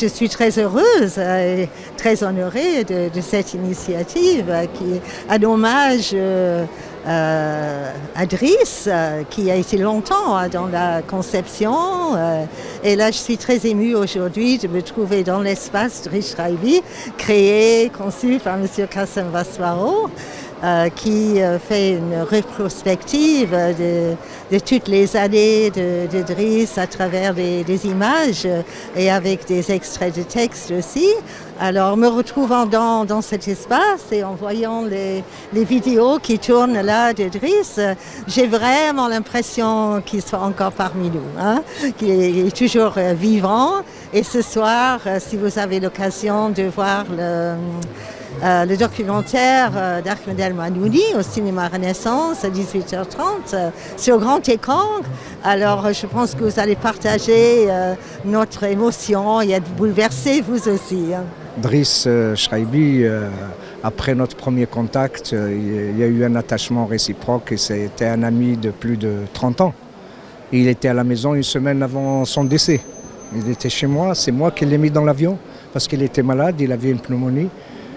je suis très heureuse et très honorée de cette initiative qui est un hommage à Driss, qui a été longtemps dans la conception. Et là, je suis très émue aujourd'hui de me trouver dans l'espace Driss Shaibi, créé, conçu par M. Kassem Basbaro, qui fait une rétrospective de toutes les années de Driss à travers des images et avec des extraits de texte aussi. Alors, me retrouvant dans cet espace et en voyant les vidéos qui tournent là de Driss, j'ai vraiment l'impression qu'il soit encore parmi nous, hein, qu'il est toujours vivant. Et ce soir, si vous avez l'occasion de voir le documentaire d'Ahmed El Mannouni au cinéma Renaissance à 18h30 sur grand écran. Alors je pense que vous allez partager notre émotion et être bouleversés vous aussi. Hein. Driss Shaibi, après notre premier contact, il y a eu un attachement réciproque et c'était un ami de plus de 30 ans. Il était à la maison une semaine avant son décès. Il était chez moi, c'est moi qui l'ai mis dans l'avion parce qu'il était malade, il avait une pneumonie.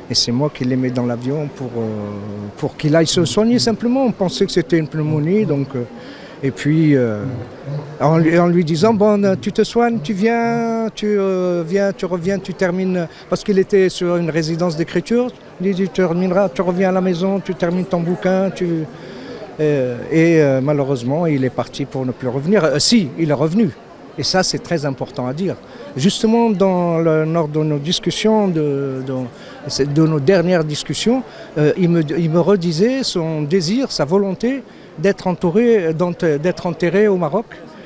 Et c'est moi qui l'ai mis dans l'avion pour qu'il aille se soigner simplement. On pensait que c'était une pneumonie. Donc, et puis, en lui disant, bon, tu te soignes, tu reviens, tu termines. Parce qu'il était sur une résidence d'écriture. Il dit, tu reviens à la maison, tu termines ton bouquin. Malheureusement, il est parti pour ne plus revenir. Si, il est revenu. Et ça, c'est très important à dire. Justement, lors de nos discussions, de nos dernières discussions, il me redisait son désir, sa volonté d'être enterré au Maroc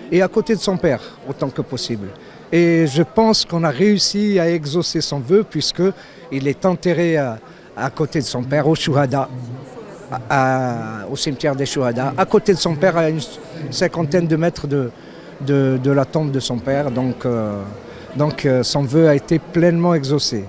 et à côté de son père, autant que possible. Et je pense qu'on a réussi à exaucer son vœu, puisqu'il est enterré à côté de son père, au Chouhada, au cimetière des Chouhada, à côté de son père, à une 50aine de mètres de la tombe de son père. Donc son vœu a été pleinement exaucé.